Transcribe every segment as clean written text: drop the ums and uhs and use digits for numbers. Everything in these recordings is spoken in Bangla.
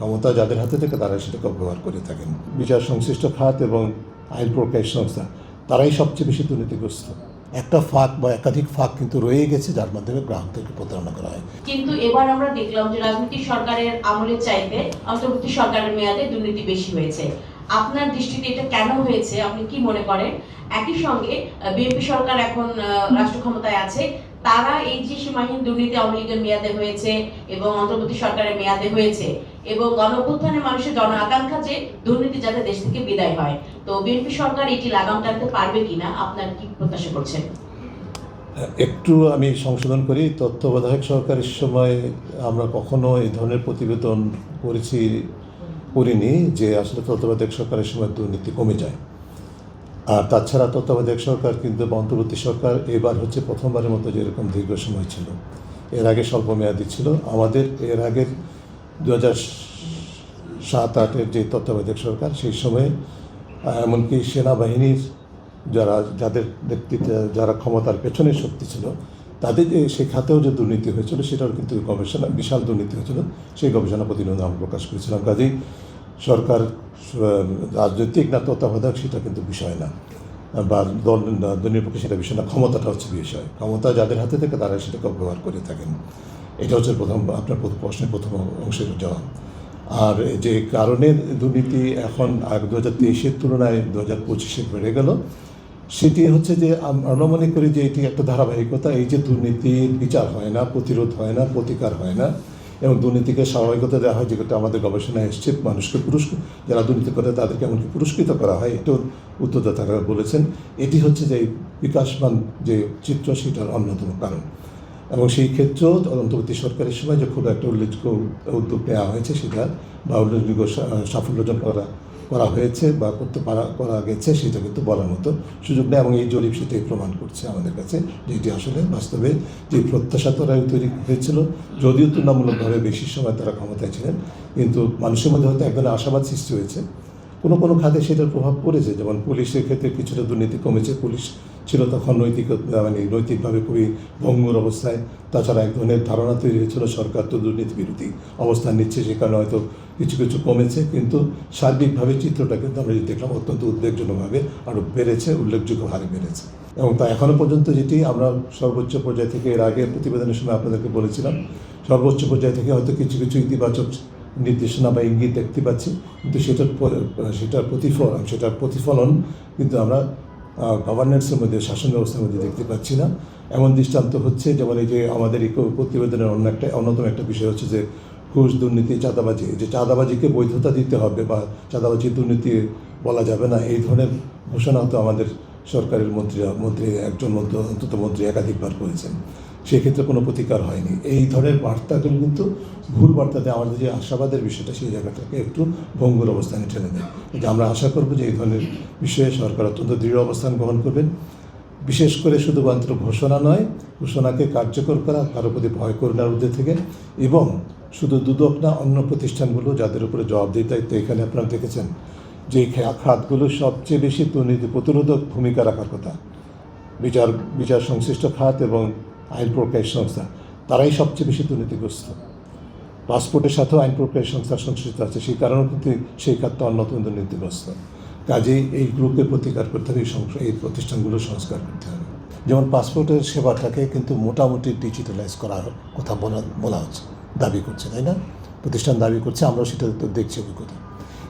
ক্ষমতা যাদের হাতে থাকে তারা সেটাকে ব্যবহার করে থাকেন। বিচার সংশ্লিষ্ট খাত এবং আইন প্রকাশ সংস্থা তারাই সবচেয়ে বেশি দুর্নীতিগ্রস্ত। একটা ফাঁক বা একাধিক ফাঁক কিন্তু রয়ে গেছে যার মাধ্যমে গ্রাহকদেরকে প্রতারণা করা হয়। কিন্তু এবার আমরা দেখলাম যে রাজনৈতিক সরকারের আমলের চাইতে অন্তর্বর্তী সরকারের মেয়াদে দুর্নীতি বেশি হয়েছে। আপনার দৃষ্টিতে এটা কেন হয়েছে, আপনি কি মনে করেন? একই সঙ্গে বিএনপি সরকার এখন রাষ্ট্র ক্ষমতায় আছে, তারা এই যে সীমাহীন দুর্নীতি আওয়ামী লীগের মেয়াদে হয়েছে এবং অন্তর্বর্তী সরকারের মেয়াদে হয়েছে এবং গণঅভ্যুত্থানে মানুষের জন আকাঙ্ক্ষা যে দুর্নীতি যাতে দেশ থেকে বিদায় হয়, তো বিএনপি সরকার এটি লাগাম টানতে পারবে কিনা, আপনার কি প্রত্যাশা করছেন? একটু আমি সংশোধন করি, তত্ত্বাবধায়ক সরকারের সময় আমরা কখনো এই ধরনের প্রতিবেদন করিনি যে আসলে তত্ত্বাবধায়ক সরকারের সময় দুর্নীতি কমে যায়। আর তাছাড়া তত্ত্বাবধায়ক সরকার কিন্তু অন্তর্বর্তী সরকার এবার হচ্ছে প্রথমবারের মতো যেরকম দীর্ঘ সময় ছিল। এর আগে স্বল্প মেয়াদী ছিল। আমাদের এর আগের 2007-08-এর যে তত্ত্বাবধায়ক সরকার, সেই সময়ে এমনকি সেনাবাহিনীর যাদের নেতৃত্বে যারা ক্ষমতার পেছনের শক্তি ছিল, তাদের যে সেই খাতেও যে দুর্নীতি হয়েছিল সেটাও কিন্তু গবেষণা বিশাল দুর্নীতি হয়েছিল, সেই গবেষণা প্রতিবেদন আমরা প্রকাশ করেছিলাম। কাজেই সরকার রাজনৈতিক না তত্ত্বাবধায়ক সেটা কিন্তু বিষয় না, বা দলের পক্ষে সেটা বিষয় না, ক্ষমতাটা হচ্ছে বিষয়। ক্ষমতা যাদের হাতে থাকে তারা সেটাকে ব্যবহার করে থাকেন। এটা হচ্ছে আপনার প্রশ্নের প্রথম অংশের জবাব। আর যে কারণে দুর্নীতি এখন 2023-এর তুলনায় 2025-এ বেড়ে গেল, সেটি হচ্ছে যে আমরা মনে করি যে এটি একটা ধারাবাহিকতা। এই যে দুর্নীতির বিচার হয় না, প্রতিরোধ হয় না, প্রতিকার হয় না এবং দুর্নীতিকে স্বাভাবিকতা দেওয়া হয়, যেটা আমাদের গবেষণায় এসছে। মানুষকে যারা দুর্নীতি করে তাদেরকে এমনকি পুরস্কৃত করা হয়, এটাও উত্তরদাতারা বলেছেন। এটি হচ্ছে যে বিকাশমান যে চিত্র, সেটার অন্যতম কারণ। এবং সেই ক্ষেত্রেও অন্তর্বর্তী সরকারের সময় যে খুব একটা উল্লেখযোগ্য উদ্যোগ নেওয়া হয়েছে সেটা, বা উল্লেখযোগ্য সাফল্য অর্জন করা হয়েছে বা করা গেছে, সেটা কিন্তু বলার মতো সুযোগ নেই। এবং এই জরিপ সেটাই প্রমাণ করছে আমাদের কাছে যে এটি আসলে বাস্তবে যে প্রত্যাশা তৈরি হয়েছিল, যদিও তুলনামূলকভাবে বেশি সময় তারা ক্ষমতায় ছিলেন, কিন্তু মানুষের মধ্যে হয়তো এক ধরনের আশাবাদ সৃষ্টি হয়েছে। কোনো কোনো খাতে সেটার প্রভাব পড়েছে, যেমন পুলিশের ক্ষেত্রে কিছুটা দুর্নীতি কমেছে। পুলিশ ছিল তখন নৈতিকভাবে খুবই ভঙ্গুর অবস্থায়। তাছাড়া এক ধরনের ধারণা তৈরি হয়েছিল সরকার তো দুর্নীতি বিরোধী অবস্থান নিচ্ছে, সে কারণে হয়তো কিছু কিছু কমেছে। কিন্তু সার্বিকভাবে চিত্রটা কিন্তু আমরা দেখলাম অত্যন্ত উদ্বেগজনকভাবে আরও বেড়েছে, উল্লেখযোগ্য হারে বেড়েছে। এবং তা এখনও পর্যন্ত যেটি আমরা সর্বোচ্চ পর্যায় থেকে, এর আগে প্রতিবেদনের সময় আপনাদেরকে বলেছিলাম, সর্বোচ্চ পর্যায় থেকে হয়তো কিছু কিছু ইতিবাচক নির্দেশনা বা ইঙ্গিত দেখতে পাচ্ছি, কিন্তু সেটার প্রতিফলন কিন্তু আমরা গভর্নেন্সের মধ্যে, শাসন ব্যবস্থার মধ্যে দেখতে পাচ্ছি না। এমন দৃষ্টান্ত হচ্ছে, যেমন এই যে আমাদের এই প্রতিবেদনের অন্যতম একটা বিষয় হচ্ছে যে ঘুষ, দুর্নীতি, চাঁদাবাজি। যে চাঁদাবাজিকে বৈধতা দিতে হবে বা চাঁদাবাজি দুর্নীতি বলা যাবে না, এই ধরনের ঘোষণা তো আমাদের সরকারের অন্তত মন্ত্রী একাধিকবার করেছেন। সেক্ষেত্রে কোনো প্রতিকার হয়নি। এই ধরনের বার্তাগুলো কিন্তু ভুল বার্তাতে আমাদের যে আশাবাদের বিষয়টা, সেই জায়গাটাকে একটু ভঙ্গুর অবস্থানে ঠেলে দেয়। যে আমরা আশা করব যে এই ধরনের বিষয়ে সরকার অত্যন্ত দৃঢ় অবস্থান গ্রহণ করবেন। বিশেষ করে শুধুমাত্র ঘোষণা নয়, ঘোষণাকে কার্যকর করা, কারোর প্রতি ভয় করুণার ঊর্ধ্বে থেকে, এবং শুধু দুদক না, অন্য প্রতিষ্ঠানগুলো যাদের উপরে জবাবদিহির দায়িত্ব। এখানে আপনারা দেখেছেন যে খাতগুলো সবচেয়ে বেশি দুর্নীতি প্রতিরোধক ভূমিকা রাখার কথা, বিচার সংশ্লিষ্ট খাত এবং আইন প্রকাশ সংস্থা, তারাই সবচেয়ে বেশি দুর্নীতিগ্রস্ত। পাসপোর্টের সাথেও আইন প্রকাশ সংস্থা সংশ্লিষ্ট আছে, সেই কারণেও কিন্তু সেই খাতটা অন্যতম দুর্নীতিগ্রস্ত। কাজেই এই গ্রুপের প্রতিকার করতে হবে, এই প্রতিষ্ঠানগুলো সংস্কার করতে হবে। যেমন পাসপোর্টের সেবাটাকে কিন্তু মোটামুটি ডিজিটালাইজ করার কথা বলা হচ্ছে, দাবি করছে, তাই না? প্রতিষ্ঠান দাবি করছে, আমরাও সেটা তো দেখছি অভিজ্ঞতা।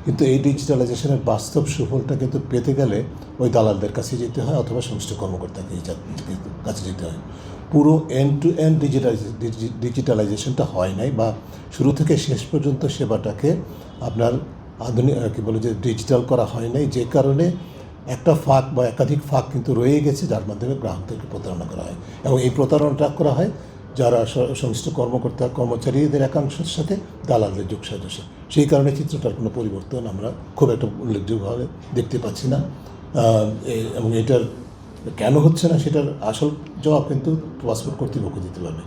কিন্তু এই ডিজিটালাইজেশনের বাস্তব সুফলটা কিন্তু পেতে গেলে ওই দালালদের কাছে যেতে হয়, অথবা সংশ্লিষ্ট কর্মকর্তাকে কাছে যেতে হয়। পুরো এন্ড টু এন্ড ডিজিটালাইজেশনটা হয় নাই, বা শুরু থেকে শেষ পর্যন্ত সেবাটাকে আপনার ডিজিটাল করা হয় নাই, যে কারণে একটা ফাঁক বা একাধিক ফাঁক কিন্তু রয়ে গেছে যার মাধ্যমে গ্রাহকদেরকে প্রতারণা করা হয়। এবং এই প্রতারণাটা করা হয় যারা সংশ্লিষ্ট কর্মচারীদের একাংশের সাথে দালালদের যোগসাজশে। সেই কারণে চিত্রটার কোনো পরিবর্তন আমরা খুব একটা উল্লেখযোগ্যভাবে দেখতে পাচ্ছি না। এবং এটার কেন হচ্ছে না সেটার আসল জবাব কিন্তু পাসপোর্ট কর্তৃপক্ষ দিতে পারবে।